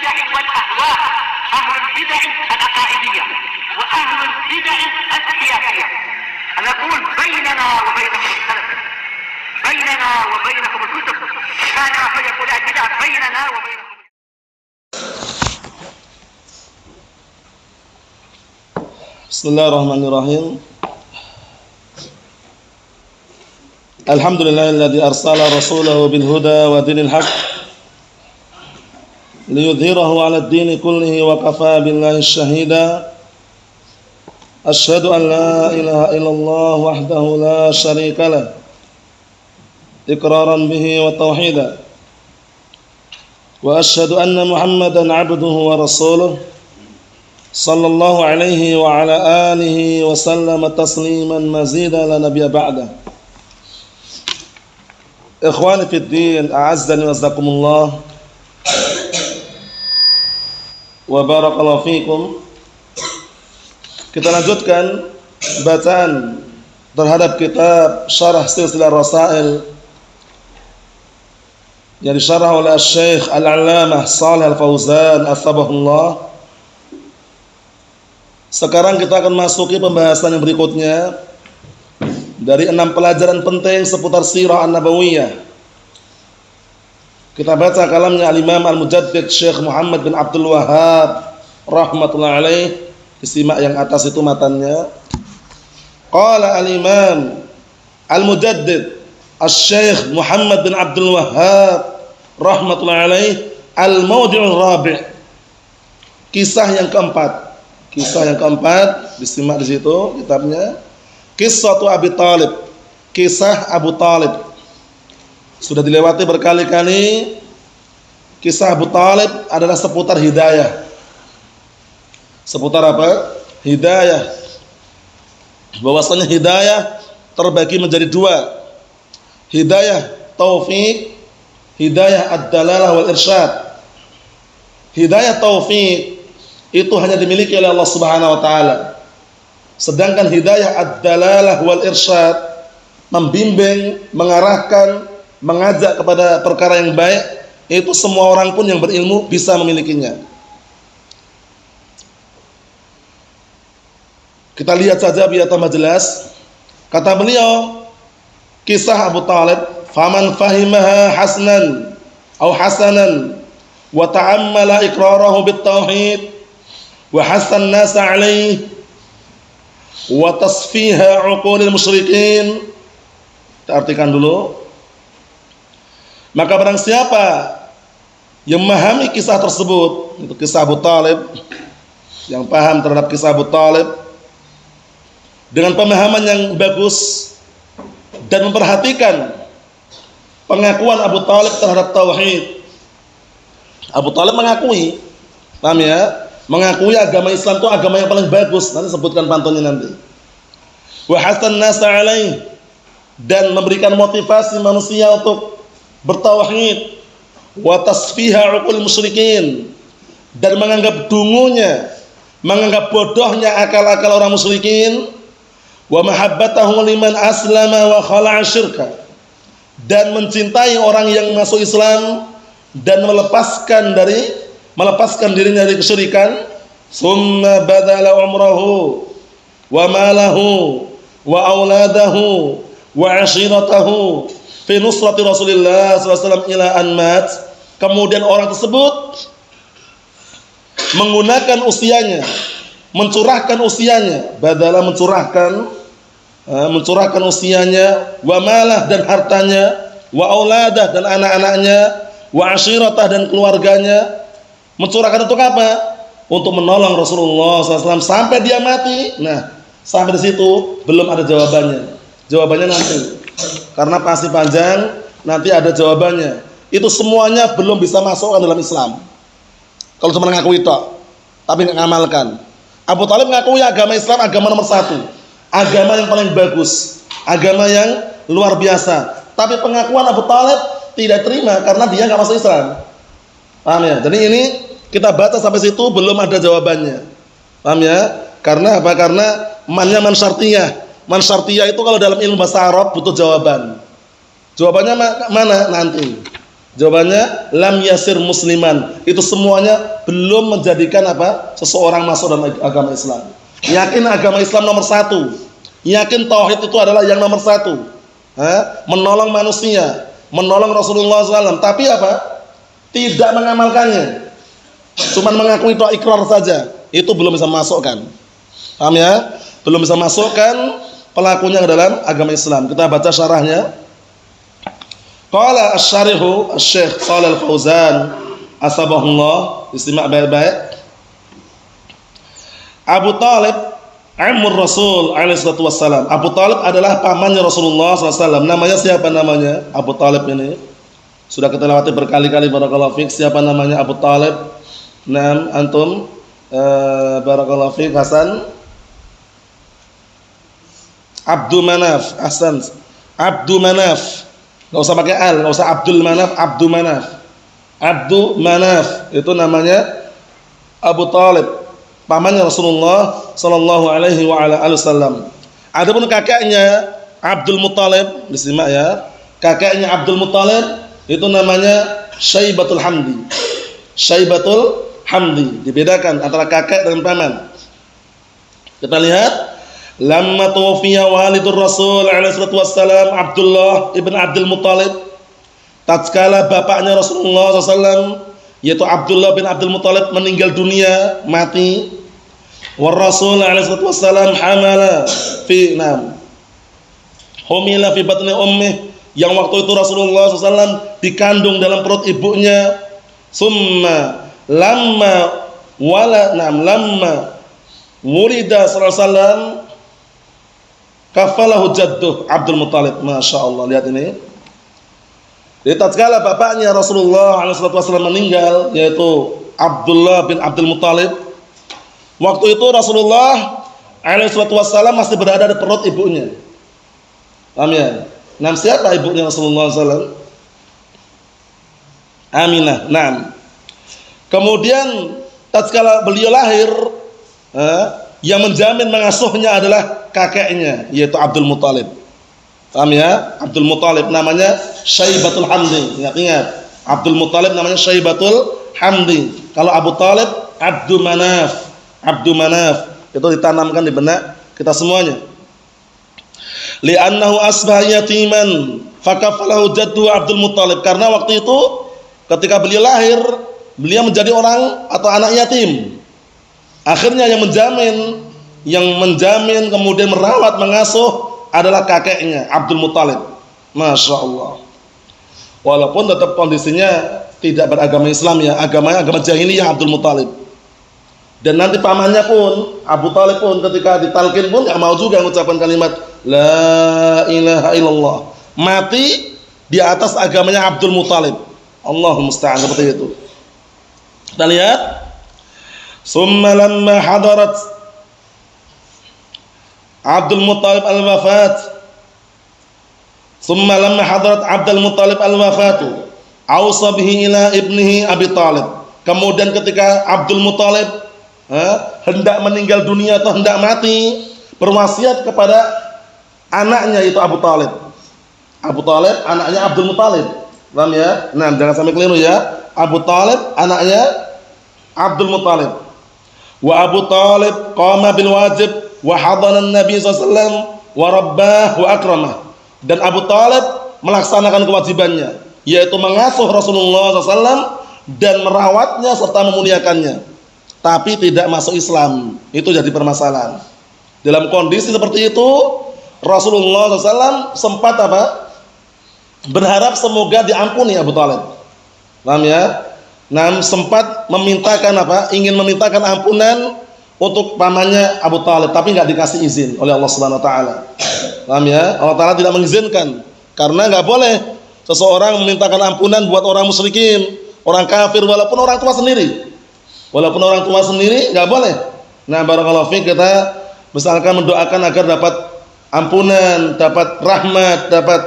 البدع والأهواء، أهل البدع العقائدية وأهل البدع السياسية. نقول بيننا وبينكم السلف، بيننا وبينكم الكتب، كان فيقول البدع بيننا وبينكم. Bismillahirrahmanirrahim. Alhamdulillahilladzi arsala rasulahu bil huda wa dinil haqq liyudhhirahu 'alad dini kullihi wa kafaa billahi shahida. Asyhadu an la ilaha illallah wahdahu la syarika lah iqraran bihi wa tauhida. Wa asyhadu anna Muhammadan 'abduhu wa rasuluh sallallahu alaihi wa ala alihi wa sallama tasliman mazida la nabiyya ba'da. Ikhwani fid din, a'azzani wa azzakumullah wa barakallahu fikum. Kita lanjutkan bacaan terhadap kitab Syarah Silsilah Rasail yang disyarah oleh Syekh Al-'Allamah Shalih Al-Fauzan Atsabahullah. Sekarang kita akan masuki pembahasan yang berikutnya dari 6 pelajaran penting seputar sirah an-nabawiyah. Kita baca kalamnya al-Imam al-Mujaddid Syekh Muhammad bin Abdul Wahhab rahmatullahi alaih. Disimak yang atas itu matannya. Qala al-Imam al-Mujaddid Syekh Muhammad bin Abdul Wahhab rahmatullahi alaih, al-mawdi'ur rabi'. Kisah yang keempat. Kisah yang keempat disimak di situ kitabnya. Qissatu Abi Thalib. Kisah Abu Thalib. Sudah dilewati berkali-kali. Kisah Abu Thalib adalah seputar hidayah. Seputar apa? Hidayah. Bahwasanya hidayah terbagi menjadi 2. Hidayah taufik, hidayah ad-dalalah wal irsyad. Hidayah taufik itu hanya dimiliki oleh Allah Subhanahu wa taala. Sedangkan hidayah ad-dalalah wal irsyad, membimbing, mengarahkan, mengajak kepada perkara yang baik, itu semua orang pun yang berilmu bisa memilikinya. Kita lihat saja biar tambah jelas. Kata beliau, kisah Abu Thalib, faman fahimaha hasnan atau hasanan wa ta'ammala iqrarahu bit tauhid wa hasan nasa alaihi wa tasfiha uqulil musyrikin. Kita artikan dulu. Maka barang siapa yang memahami kisah tersebut, itu kisah Abu Thalib, yang paham terhadap kisah Abu Thalib dengan pemahaman yang bagus dan memperhatikan pengakuan Abu Thalib terhadap tauhid. Abu Thalib mengakui, paham ya? Mengakui agama Islam itu agama yang paling bagus. Nanti sebutkan pantunnya nanti. Wa hasan nasa alaih, dan memberikan motivasi manusia untuk bertauhid. Wa tasfiha uqul musyrikin, dan menganggap dungunya, menganggap bodohnya akal-akal orang musyrikin. Wa mahabbatahu liman aslama wa khala'a syirka, dan mencintai orang yang masuk Islam dan melepaskan dirinya dari kesyirikan. Summa badala umrahu wa malahu wa auladahu wa ashiratahu fi nusrati Rasulillah SAW ila an mat. Kemudian orang tersebut menggunakan usianya, mencurahkan usianya, badala mencurahkan usianya, wa malah dan hartanya, wa auladah dan anak-anaknya, wa ashiratah dan keluarganya. Mencurahkan untuk apa? Untuk menolong Rasulullah SAW sampai dia mati. Nah, sampai di situ belum ada jawabannya. Jawabannya nanti, karena pasti panjang. Nanti ada jawabannya. Itu semuanya belum bisa masuk dalam Islam. Kalau cuma ngaku itu, tapi nggak ngamalkan. Abu Thalib ngakui agama Islam agama nomor 1, agama yang paling bagus, agama yang luar biasa. Tapi pengakuan Abu Thalib tidak terima karena dia nggak masuk Islam. Paham ya? Jadi ini kita baca sampai situ belum ada jawabannya. Paham ya? Karena apa? Karena mannya man syartiyah. Man syartiyah itu kalau dalam ilmu bahasa Arab butuh jawaban. Jawabannya mana? Nanti. Jawabannya lam yasir musliman. Itu semuanya belum menjadikan apa? Seseorang masuk dalam agama Islam. Yakin agama Islam nomor satu. Yakin tauhid itu adalah yang nomor satu. Menolong manusia, menolong Rasulullah SAW. Tapi apa? Tidak mengamalkannya. Cuman mengakui itu ikrar saja. Itu belum bisa masukkan. Paham ya? Belum bisa masukkan pelakunya ke dalam agama Islam. Kita baca syarahnya. Qala asy-syarihu Asy-Syaikh Shalal Fauzan asbahullah, istimak baik-baik. Abu Talib ammur Rasul alaihi salatu wassalam. Abu Talib adalah pamannya Rasulullah SAW. Namanya siapa namanya? Abu Talib ini sudah kita lewati berkali-kali. Barakallahu fiik. Siapa namanya Abu Talib? Naam, antum barakallahu fiik. Hasan Abdul Manaf. Hasan Abdul Manaf. Enggak usah pakai al, enggak usah Abdul Manaf, Abdul Manaf. Abdul Manaf itu namanya Abu Talib, pamannya Rasulullah sallallahu alaihi wa ala alihi wasallam. Adapun kakeknya Abdul Muthalib, disimak ya. Kakeknya Abdul Muthalib itu namanya Syaibatul Hamdi. Syaibatul Hamdi, dibedakan antara kakek dengan paman. Kita lihat lamma tuwfiya walidur Rasul alaihi salatu wassalam Abdullah ibn Abdul Muthalib, tatkala bapaknya Rasulullah SAW yaitu Abdullah bin Abdul Muthalib meninggal dunia, mati. Wa Rasul alaihi salatu wassalam hamala fi humila fi batni ummih, yang waktu itu Rasulullah SAW dikandung dalam perut ibunya. Summa lamma wulida sallallahu alaihi wasallam kafalahu jadduh Abdul Muthalib. Masya Allah, lihat ini. Jadi tatkala bapaknya Rasulullah SAW meninggal, yaitu Abdullah bin Abdul Muthalib, waktu itu Rasulullah SAW masih berada di perut ibunya. Paham ya? Nah, siapa ibunya Rasulullah SAW? Aminah. Nah, kemudian tatkala beliau lahir, yang menjamin mengasuhnya adalah kakeknya, yaitu Abdul Muthalib. Paham ya? Abdul Muthalib namanya Syaibatul Hamdi. Ingat-ingat, Abdul Muthalib namanya Syaibatul Hamdi. Kalau Abu Talib Abdul Manaf. Abdul Manaf itu ditanamkan di benak kita semuanya. Li'annahu asbaha yatiman fakafalahu jaddu Abdul Muthalib, karena waktu itu ketika beliau lahir, beliau menjadi orang atau anak yatim. Akhirnya yang menjamin kemudian merawat, mengasuh adalah kakeknya Abdul Muthalib. Masya Allah. Walaupun tetap kondisinya tidak beragama Islam ya, agamanya agama jahiliyah Abdul Muthalib. Dan nanti pamannya pun Abu Talib pun ketika ditalkin pun nggak mau juga mengucapkan kalimat La ilaha illallah. Mati di atas agamanya Abdul Muthalib. Allahumma musta'an, seperti itu. Kita lihat. Summa lamma hadarat Abdul Muthalib al-wafat. Summa lamma hadarat Abdul Muthalib al-wafatu awsa bihi ila ibnihi Abi Talib. Kemudian ketika Abdul Muthalib hendak meninggal dunia atau hendak mati, berwasiat kepada anaknya itu Abu Talib. Abu Talib anaknya Abdul Muthalib. Paham ya? Nah, jangan sampai keliru ya. Abu Talib anaknya Abdul Muthalib. Wa Abu Talib qama bil wajib wa hadana Nabi SAW wa rabbah wa akramah. Dan Abu Talib melaksanakan kewajibannya, yaitu mengasuh Rasulullah SAW dan merawatnya serta memuliakannya, tapi tidak masuk Islam. Itu jadi permasalahan. Dalam kondisi seperti itu, Rasulullah SAW sempat apa? Berharap semoga diampuni Abu Talib. Paham ya? Nah, sempat memintakan apa? Ingin memintakan ampunan untuk pamannya Abu Talib, tapi nggak dikasih izin oleh Allah Subhanahu Wa Taala. Paham ya? Allah Taala tidak mengizinkan, karena nggak boleh seseorang memintakan ampunan buat orang musyrikin, orang kafir, walaupun orang tua sendiri. Walaupun orang tua sendiri nggak boleh. Nah, barakallahu fiik, kita misalkan mendoakan agar dapat ampunan, dapat rahmat, dapat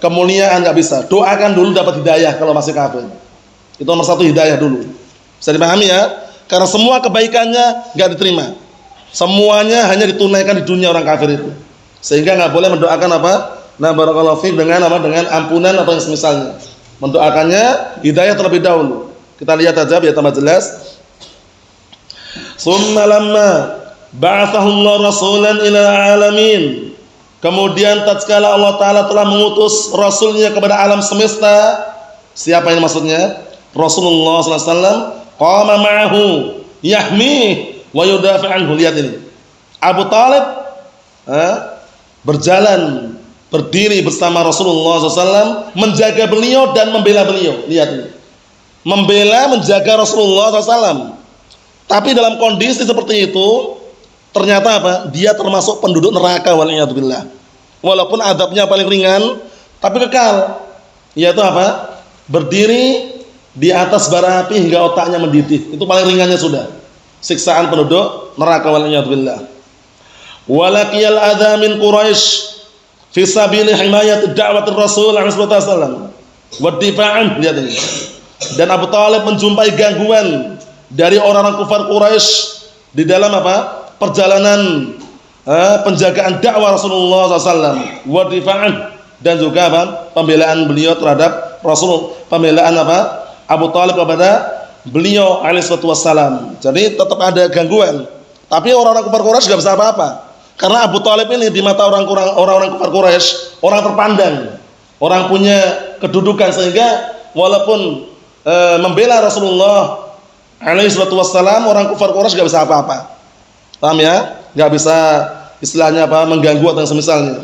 kemuliaan, nggak bisa. Doakan dulu dapat hidayah kalau masih kafir. Itu nomor satu, hidayah dulu. Bisa dipahami ya? Karena semua kebaikannya nggak diterima. Semuanya hanya ditunaikan di dunia orang kafir itu. Sehingga nggak boleh mendoakan apa? Nah, barakallahu fiik, dengan apa? Dengan ampunan atau yang semisalnya. mendoakannya hidayah terlebih dahulu. Kita lihat aja biar tambah jelas. Summa lamma ba'athahu Allah rasulan ila alamin. Kemudian tatkala Allah Ta'ala telah mengutus Rasulnya kepada alam semesta. Siapa ini maksudnya? Rasulullah SAW. Qama ma'ahu yahmih wa yudafi anhu. Lihat ini, Abu Talib berjalan, berdiri bersama Rasulullah SAW, menjaga beliau dan membela beliau. Lihat ini, membela, menjaga Rasulullah SAW. Tapi dalam kondisi seperti itu, ternyata apa? Dia termasuk penduduk neraka, waliyadzubillah. Walaupun adabnya paling ringan, tapi kekal. Yaitu apa? Berdiri di atas bara api hingga otaknya mendidih. Itu paling ringannya sudah. Siksaan penduduk neraka, waliyadzubillah. Walaqiyal adza min Quraisy fi sabili himayat da'watir Rasul sallallahu alaihi wasallam wa difa'an. Lihat ini. Dan Abu Talib menjumpai gangguan dari orang-orang kufar Quraisy di dalam apa? Perjalanan penjagaan dakwah Rasulullah SAW, wa difa'an, dan juga apa? Pembelaan beliau terhadap Rasul, pembelaan apa? Abu Talib kepada beliau alaihi wassalam. Jadi tetap ada gangguan. Tapi orang-orang kufar Quraisy enggak bisa apa-apa. Karena Abu Talib ini di mata orang-orang kufar Quraisy orang terpandang, orang punya kedudukan, sehingga walaupun membela Rasulullah alaihi wassalam, orang kufar Quraisy enggak bisa apa-apa. Paham ya? Enggak bisa istilahnya apa? Mengganggu atau semisalnya.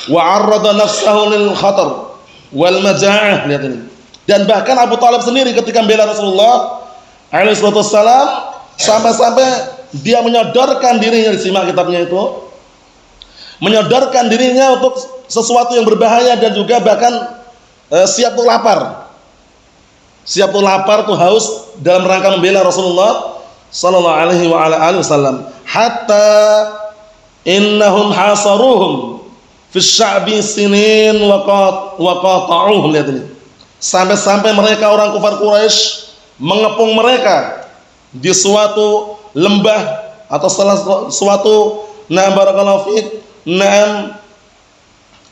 Wa 'arrada nafsahu lil khatar wal maja'ah. Lihat ini. Dan bahkan Abu Talib sendiri ketika membela Rasulullah alaihi wassalam, sampai-sampai dia menyodorkan dirinya, disimak kitabnya itu, menyodorkan dirinya untuk sesuatu yang berbahaya, dan juga bahkan siap untuk lapar. Siap untuk lapar, tuh haus dalam rangka membela Rasulullah sallallahu alaihi wa ala alihi wasallam. Hatta innahum hasaruhum fi sya'bi sinin wa qata'uhum. Lihat ini. Sampai-sampai mereka orang kufar Quraisy mengepung mereka di suatu lembah atau salah suatu barakallahu fiik,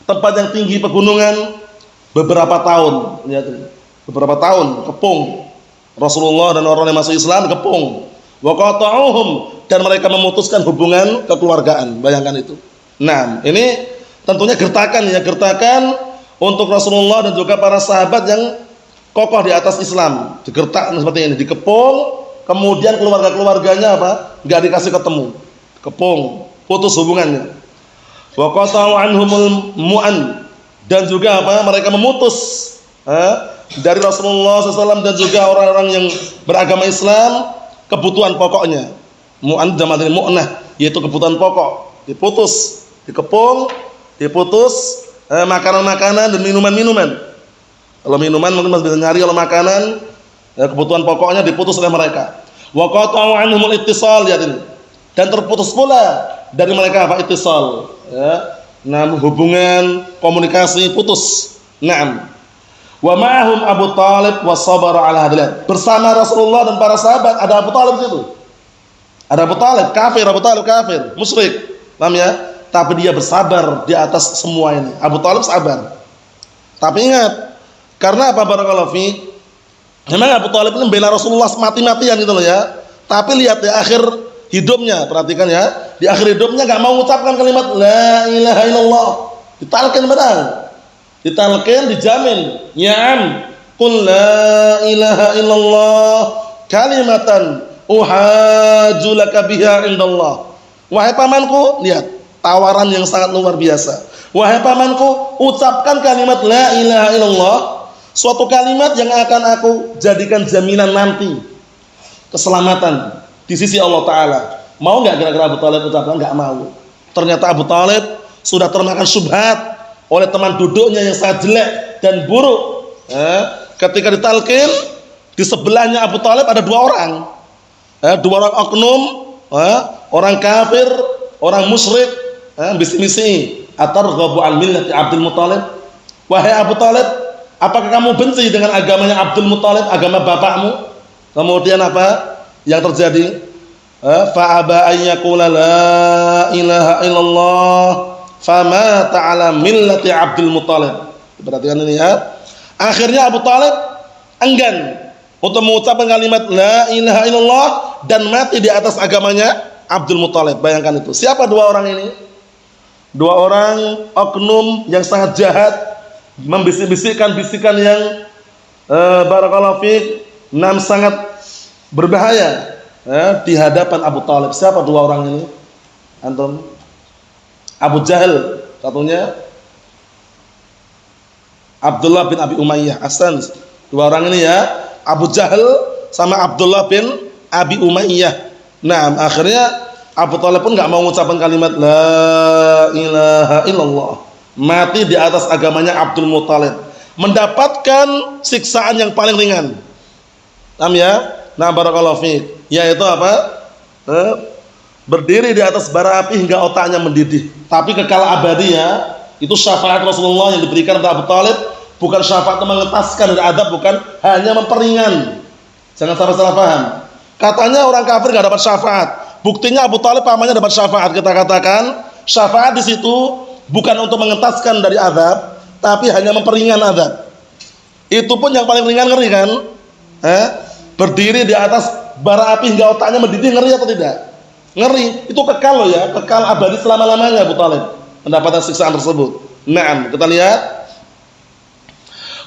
tempat yang tinggi pegunungan beberapa tahun. Lihat ini. Beberapa tahun kepung Rasulullah dan orang yang masuk Islam, kepung. Wa qata'uhum, dan mereka memutuskan hubungan kekeluargaan. Bayangkan itu. Nah, ini tentunya gertakan ya, gertakan untuk Rasulullah dan juga para sahabat yang kokoh di atas Islam. Digertak seperti ini, dikepung, kemudian keluarga-keluarganya apa? Enggak dikasih ketemu. Kepung, putus hubungannya. Wa qata'u anhumul mu'an, dan juga apa? Mereka memutus dari Rasulullah SAW dan juga orang-orang yang beragama Islam kebutuhan pokoknya. Mu'an jamak dari mu'nah, yaitu kebutuhan pokok. Diputus, dikepung, diputus makanan-makanan dan minuman-minuman. Kalau minuman mungkin masih bisa nyari, kalau makanan kebutuhan pokoknya diputus oleh mereka. Wa qata'u anhumul ittisal. Lihat ini. Dan terputus pula dari mereka apa? Ittisal. Ya. Nah, hubungan komunikasi putus. Naam. Wa ma'ahum Abu Talib wa sabara ala hadillah. Bersama Rasulullah dan para sahabat ada Abu Talib situ. Ada Abu Talib kafir, Abu Talib kafir, musyrik. Paham ya? Tapi dia bersabar di atas semua ini. Abu Talib sabar. Tapi ingat, karena apa barakallahu fi? Memang Abu Talib ini membela Rasulullah mati-matian gitu loh ya. Tapi lihat ya akhir hidupnya, perhatikan ya. Di akhir hidupnya enggak mau mengucapkan kalimat la ilaha illallah. Ditalkin benar. Ditalkin, dijamin, ya'am qul la ilaha illallah kalimatan uhajju laka biha indallah. Wahai pamanku, lihat tawaran yang sangat luar biasa. Wahai pamanku, ucapkan kalimat la ilaha illallah, suatu kalimat yang akan aku jadikan jaminan nanti keselamatan di sisi Allah Ta'ala. Mau enggak kira-kira Abu Talib ucapkan? Enggak mau. Ternyata Abu Talib sudah termakan syubhat oleh teman duduknya yang sangat jelek dan buruk. Ketika ditalkin, di sebelahnya Abu Talib ada dua orang, dua orang oknum, orang kafir, orang musyrik, misi-misi. Atarghabu an millati Abdul Muthalib? Wahai Abu Talib, apakah kamu benci dengan agamanya Abdul Muthalib, agama bapakmu? Kemudian apa yang terjadi? Fa'aba an yaqula la ilaha illallah fama ta'ala millati Abdul Muthalib. Perhatikan ini ya. Akhirnya Abu Talib enggan untuk mengucapkan kalimat la ilaha illallah dan mati di atas agamanya Abdul Muthalib. Bayangkan itu. Siapa dua orang ini? Dua orang oknum yang sangat jahat, membisik-bisikkan bisikan yang barakallahu fiik, sangat berbahaya di hadapan Abu Talib. Siapa dua orang ini? Antum? Abu Jahal satunya, Abdullah bin Abi Umayyah. Ahsan. Dua orang ini ya, Abu Jahal sama Abdullah bin Abi Umayyah. Nah, akhirnya Abu Talib pun enggak mau mengucapkan kalimat la ilaha illallah. Mati di atas agamanya Abdul Muthalib. Mendapatkan siksaan yang paling ringan. Paham ya? Nah, barakallahu fiik. Yaitu apa? Berdiri di atas bara api hingga otaknya mendidih. Tapi kekal abadi ya. Itu syafaat Rasulullah yang diberikan kepada Abu Talib, bukan syafaat mengentaskan dari adab, bukan, hanya memperingan. Jangan sampai salah paham. Katanya orang kafir nggak dapat syafaat. Buktinya Abu Talib pamannya dapat syafaat. Kita katakan syafaat di situ bukan untuk mengentaskan dari adab, tapi hanya memperingan adab. Itu pun yang paling ringan, ngeri kan? Berdiri di atas bara api hingga otaknya mendidih, ngeri atau tidak? Ngeri. Itu kekal loh ya, kekal abadi selama-lamanya Abu Talib mendapatkan siksaan tersebut. Naam, kita lihat.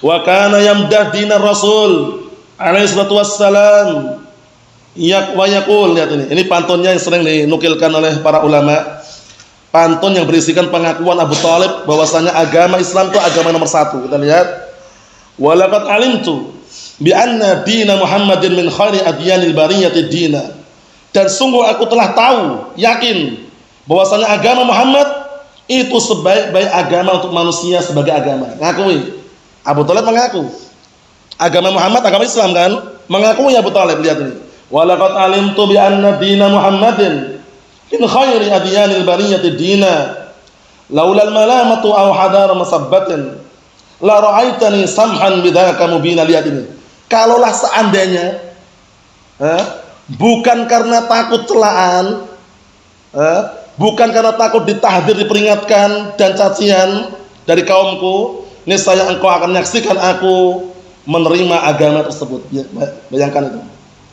Wa kana yamdah dinar Rasul alaihi salatu wassalam. Wa yaqul, lihat ini. Ini pantunnya yang sering dinukilkan oleh para ulama. Pantun yang berisikan pengakuan Abu Talib bahwasanya agama Islam itu agama nomor 1. Kita lihat. Wa laqad alimtu bi anna dina Muhammadin min khairi adyanil bariyati dina. Dan sungguh aku telah tahu, yakin bahwasanya agama Muhammad itu sebaik-baik agama untuk manusia sebagai agama. Ngakui. Abu Talib mengaku. Agama Muhammad agama Islam kan? Mengakui Abu Talib, lihat ini. Wa laqad alimtu bi anna dina Muhammadin min khairi adyanil bariyati dina. Laulal malamatu aw hadar masabbatin la ra'aitani samhan bidzaka mubina. Lihat ini. Kalaulah seandainya bukan karena takut celaan, bukan karena takut ditahdir, diperingatkan dan cacian dari kaumku, niscaya engkau akan menyaksikan aku menerima agama tersebut. Bayangkan itu.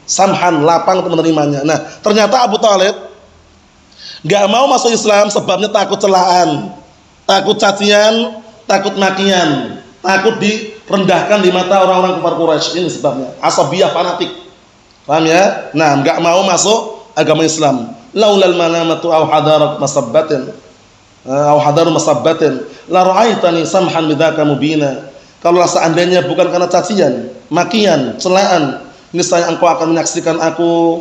Samhan, lapang untuk menerimanya. Nah, ternyata Abu Talib gak mau masuk Islam sebabnya takut celaan, takut cacian, takut makian, takut direndahkan di mata orang-orang kafir Quraisy. Ini sebabnya. Asabiyah, fanatik. Paham ya? Nah, gak mau masuk agama Islam. Laulal malamatu aw hadar masabbatin la ra'aitani samhan bidzaka mubina. Kalau seandainya bukan karena cacian, makian, celaan, niscaya engkau akan menyaksikan aku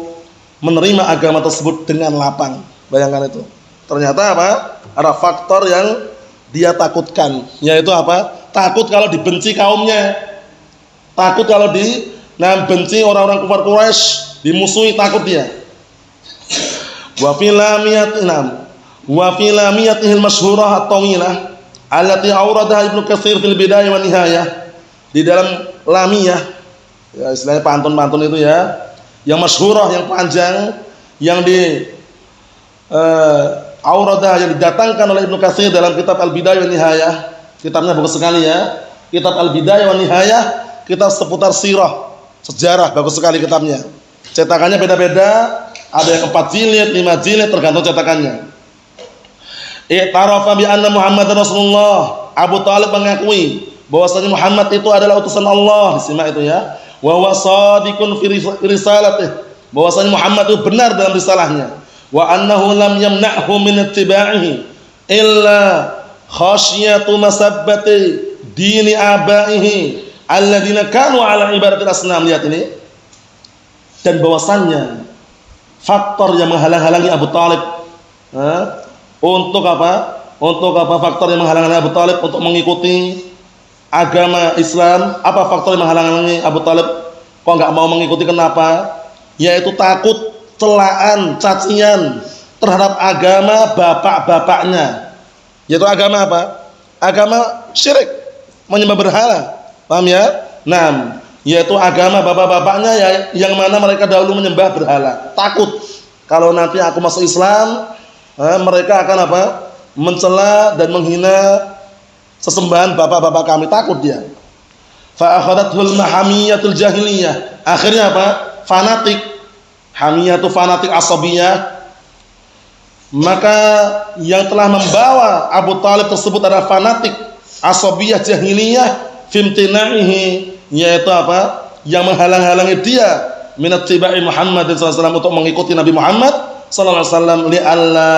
menerima agama tersebut dengan lapang. Bayangkan itu. Ternyata apa? Ada faktor yang dia takutkan, yaitu apa? Takut kalau dibenci kaumnya. Takut kalau benci orang-orang kafir Quraisy, dimusuhi, takut dia. Wa fi lamiyatihil masyhurah at-tawilah allati awradaha Ibnu Katsir fil bidayah wa nihayah. Di dalam lamiyah, ya istilahnya pantun-pantun itu ya, yang masyhurah, yang panjang, yang awradaha, yang didatangkan oleh Ibnu Katsir dalam kitab Al-Bidayah wa Nihayah. Kitabnya bagus sekali ya. Kitab Al-Bidayah wa Nihayah, kitab seputar sirah, sejarah, bagus sekali kitabnya. Cetakannya beda-beda. Ada yang 4 jilid, 5 jilid, tergantung cetakannya. I'tarafa bi anna Muhammadar Rasulullah. Abu Talib mengakui bahwasanya Muhammad itu adalah utusan Allah. Disimak itu ya. Wa huwa shadiqun fi risalatih. Bahwasanya Muhammad itu benar dalam risalahnya. Wa annahu lam yamna'hu min ittiba'ihi illa khasyatu masabbati dini abaihi alladziina kanu ala ibadatil asnam. Lihat ini. Dan bahwasannya faktor yang menghalang-halangi Abu Talib untuk apa? Untuk apa faktor yang menghalang-halangi Abu Talib untuk mengikuti agama Islam? Apa faktor yang menghalang-halangi Abu Talib kok enggak mau mengikuti? Kenapa? Yaitu takut celaan, cacian terhadap agama bapak-bapaknya. Yaitu agama apa? Agama syirik, menyembah berhala. Paham ya? Nah, yaitu agama bapak-bapaknya yang mana mereka dahulu menyembah berhala. Takut kalau nanti aku masuk Islam, mereka akan apa? Mencela dan menghina sesembahan bapak-bapak kami. Takut dia. fa akhadathul mahamiyatul jahiliyah. Akhirnya apa? Fanatik. Hamiyah itu fanatik asabiyah. Maka yang telah membawa Abu Talib tersebut adalah fanatik asabiyah jahiliyah fimtina'ihi, yaitu apa? Yang menghalang-halangi dia minat tibai Muhammad sallallahu alaihi wasallam, untuk mengikuti Nabi Muhammad sallallahu alaihi wasallam, li alla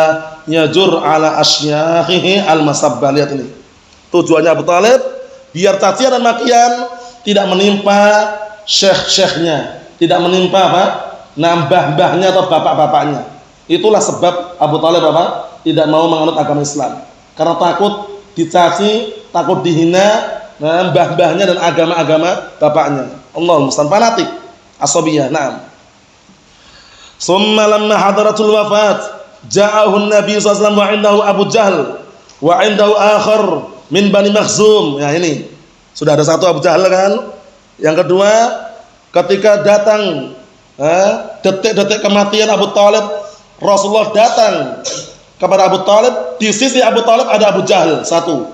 yajur ala asyakhihi al-masabbah. Lihat ini. Tujuannya Abu Talib biar cacian dan makian tidak menimpa syekh-syekhnya, tidak menimpa apa? Mbah-mbahnya atau bapak-bapaknya. Itulah sebab Abu Talib apa? Tidak mau menganut agama Islam. Karena takut dicaci, takut dihina mbah-mbahnya dan agama-agama bapaknya. Allahul musta'an, fanatik, asabiyah. Naam. Summa lamma hadaratul wafat, ja'ahu Nabi sallallahu alaihi wasallam wa 'indahu Abu Jahl wa 'indahu akhar min Bani Makhzum. Ya ini. Sudah ada satu Abu Jahl kan? Yang kedua, ketika datang detik-detik kematian Abu Talib, Rasulullah datang kepada Abu Talib, di sisi Abu Talib ada Abu Jahal satu.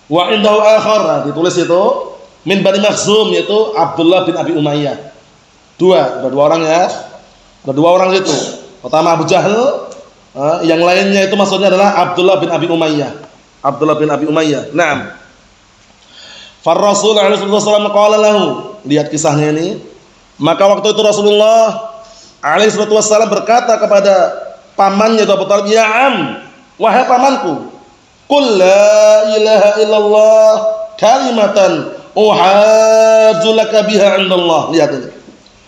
Wa indahu akhar, ditulis itu min Bani Makhzum, yaitu Abdullah bin Abi Umayyah. Ada dua orang ya. Ada dua orang itu. Pertama Abu Jahal, yang lainnya itu maksudnya adalah Abdullah bin Abi Umayyah. Abdullah bin Abi Umayyah. Naam. Far Rasul sallallahu alaihi wasallam qala lahu, lihat kisahnya ini. Maka waktu itu Rasulullah alaihi wasallam berkata kepada pamannya Abu Talib, "Ya am, wahai pamanku, qul la ilaha illallah kalimatan uhajju laka biha 'indallah." Lihat ini.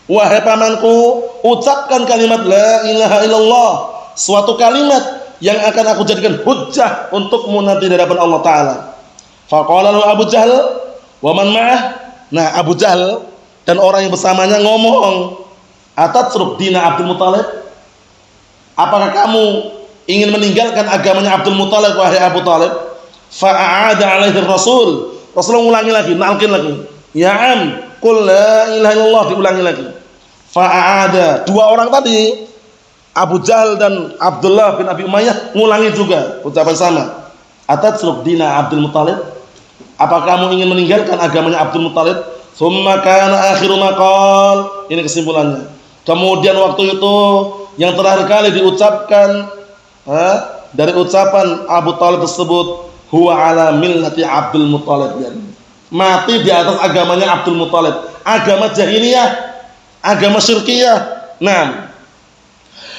Wahai pamanku, ucapkan kalimat la ilaha illallah, suatu kalimat yang akan aku jadikan hujjah untukmu nanti di hadapan Allah taala. Faqala lahu Abu Jahl wa man ma'ah. Nah, Abu Jahl dan orang yang bersamanya ngomong, "Atatruk dina Abdul Muthalib?" Apakah kamu ingin meninggalkan agamanya Abdul Muthalib, wahai Abu Talib? Fa'ada alaihi Rasul. Rasulullah ulangi lagi, nalkin lagi. Ya am, qul la ilaha illallah, diulangi lagi. Fa'ada. Dua orang tadi, Abu Jahal dan Abdullah bin Abi Umayyah, ngulangi juga ucapan sama. Atatruk dina Abdul Muthalib? Apakah kamu ingin meninggalkan agamanya Abdul Muthalib? Tsumma kana akhiru maqal. Ini kesimpulannya. Kemudian waktu itu yang terakhir kali diucapkan dari ucapan Abu Talib tersebut, huwa ala millati Abdul Muthalib, mati di atas agamanya Abdul Muthalib, agama jahiliyah, agama syirkiyah. Nah,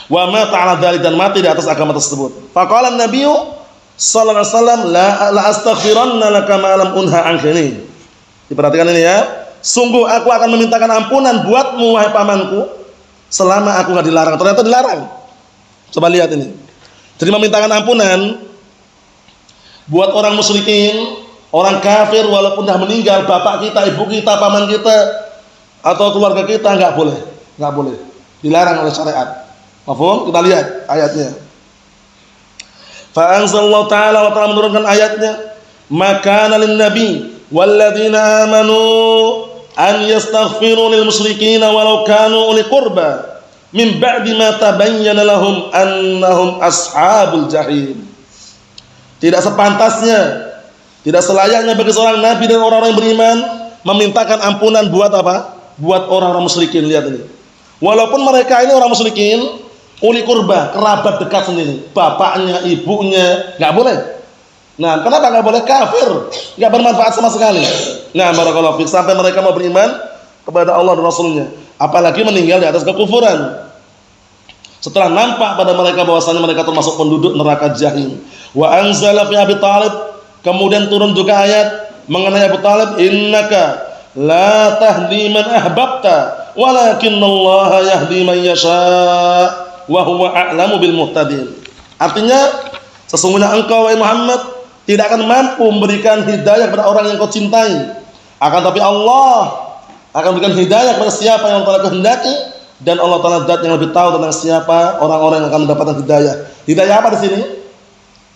wa mata ala dzalik, dan mati di atas agama tersebut. Faqala an-nabiy sallallahu alaihi wasallam, la astaghfiranna laka ma lam unha ankhini. Diperhatikan ini ya. Sungguh aku akan memintakan ampunan buatmu wahai pamanku selama aku enggak dilarang. Ternyata dilarang. Coba lihat ini. Jadi memintakan ampunan buat orang musyrikin, orang kafir, walaupun dah meninggal bapak kita, ibu kita, paman kita atau keluarga kita, enggak boleh. Enggak boleh. Dilarang oleh syariat. Paham? Kita lihat ayatnya. Fa anzalallahu ta'ala, wa ta'ala menurunkan ayatnya, maka lin nabi walladzina amanu an yastaghfiru lil musyrikin walau kanu uli qurba min ba'di ma tabayyana lahum annahum ashabul jahim. Tidak sepantasnya, tidak selayaknya bagi seorang nabi dan orang-orang yang beriman memintakan ampunan buat apa? Buat orang-orang musyrikin. Lihat ini. Walaupun mereka ini orang musyrikin, uli qurba, kerabat dekat sendiri, bapaknya, ibunya, enggak boleh. Nah, kenapa enggak boleh? Kafir, enggak bermanfaat sama sekali. Nah, barakallahu fiik, sampai mereka mau beriman kepada Allah dan Rasulnya, apalagi meninggal di atas kekufuran. Setelah nampak pada mereka bahwasanya mereka termasuk penduduk neraka jahim. Wa anzala fi Abi Talib, kemudian turun juga ayat mengenai Abu Talib, innaka la tahdi man ahbabta walakinallaha yahdi man yasha wa huwa a'lamu bil muhtadin. Artinya, sesungguhnya engkau wahai Muhammad tidak akan mampu memberikan hidayah kepada orang yang kau cintai. Akan tapi Allah akan berikan hidayah kepada siapa yang Allah kehendaki, dan Allah Ta'ala zat yang lebih tahu tentang siapa orang-orang yang akan mendapatkan hidayah. Hidayah apa di sini?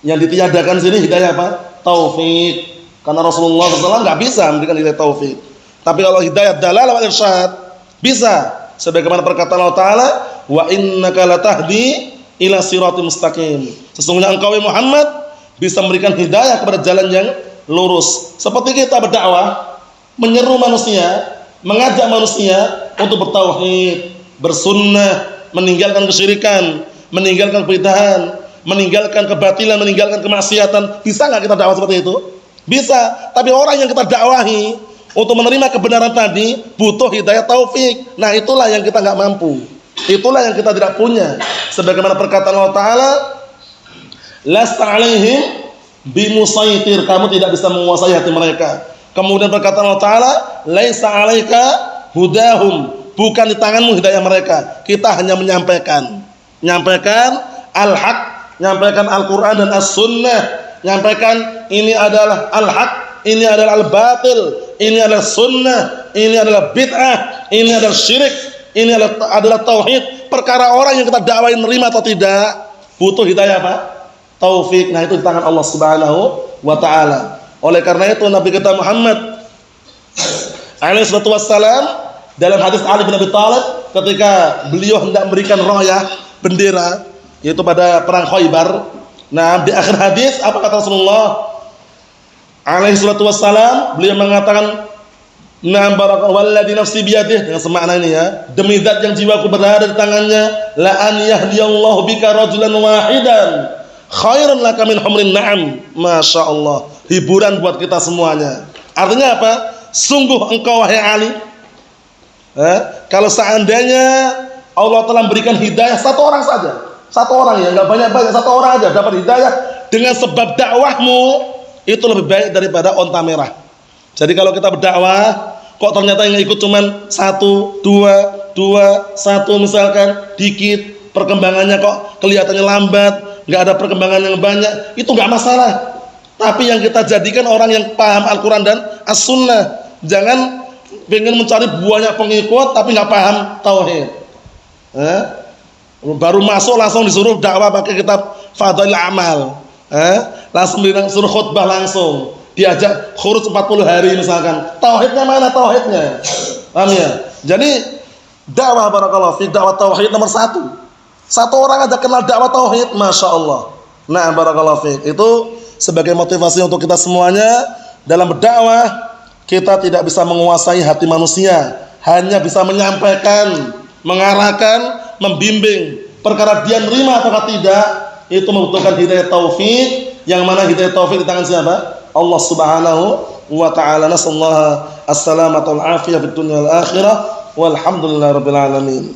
Yang ditiadakan di sini hidayah apa? Taufik. Karena Rasulullah SAW nggak bisa memberikan hidayah taufik. Tapi kalau hidayah dalalah wal irsyad bisa. Sebagaimana perkataan Allah Ta'ala, wa innaka latahdi ila siratal mustaqim. Sesungguhnya engkau Muhammad bisa memberikan hidayah kepada jalan yang lurus. Seperti kita berdakwah, menyeru manusia, mengajak manusia untuk bertauhid, bersunnah, meninggalkan kesyirikan, meninggalkan bid'ah, meninggalkan kebatilan, meninggalkan kemaksiatan. Bisa nggak kita dakwah seperti itu? Bisa. Tapi orang yang kita dakwahi untuk menerima kebenaran tadi butuh hidayah taufik. Nah, itulah yang kita nggak mampu. Itulah yang kita tidak punya. Sebagaimana perkataan Allah Ta'ala, lasta alaihim bimusaitir, kamu tidak bisa menguasai hati mereka. Kemudian perkataan Allah Ta'ala, laisa alaika hudahum, bukan di tanganmu hidayah mereka. Kita hanya menyampaikan al-haq, menyampaikan Al-Quran dan As-Sunnah, menyampaikan ini adalah al-haq, ini adalah al-batil, ini adalah sunnah, ini adalah bid'ah, ini adalah syirik, ini adalah tauhid. Perkara orang yang kita dakwain nerima atau tidak, butuh hidayah apa? Taufik. Nah, itu di tangan Allah Subhanahu wa Ta'ala. Oleh karena itu Nabi kita Muhammad alaihi salatu wassalam dalam hadis Ali bin Abi Thalib ketika beliau hendak memberikan rayah, bendera, yaitu pada perang Khaybar. Nah, di akhir hadis apa kata Rasulullah alaihi salatu wassalam? Beliau mengatakan, "Na barakalladzi nafsi biyadihi," dengan semakna ini ya, demi zat yang jiwaku berada di tangannya, la an yahdiyallahu bika rajulan wahidan khairun laka min humrin na'am. Masya Allah, hiburan buat kita semuanya. Artinya apa? Sungguh engkau wahai Ali, kalau seandainya Allah telah memberikan hidayah satu orang saja, satu orang ya, nggak banyak-banyak, satu orang aja dapat hidayah dengan sebab dakwahmu, itu lebih baik daripada onta merah. Jadi kalau kita berdakwah, kok ternyata yang ikut cuman 1, 2, 1 misalkan, dikit, perkembangannya kok kelihatannya lambat, nggak ada perkembangan yang banyak, itu nggak masalah. Tapi yang kita jadikan orang yang paham Al-Quran dan As-Sunnah. Jangan pengen mencari banyak pengikut tapi nggak paham tauhid. Baru masuk langsung disuruh dakwah pakai kitab Fadhail Amal, langsung disuruh khutbah langsung, diajak khuruz 40 hari misalkan. Tauhidnya mana tauhidnya? Paham ya? Jadi dakwah barakallahu fi, dakwah tauhid nomor 1. Satu orang aja kenal dakwah tauhid, masya Allah. Nah, barakallahu fi, itu sebagai motivasi untuk kita semuanya dalam berdakwah. Kita tidak bisa menguasai hati manusia, hanya bisa menyampaikan, mengarahkan, membimbing. Perkara dia nerima atau tidak, itu membutuhkan hidayah taufik, yang mana hidayah taufik di tangan siapa? Allah Subhanahu wa Ta'ala. Nasallahu as-salamata wal afiyah fid dunya wal akhirah, walhamdulillahirabbil alamin.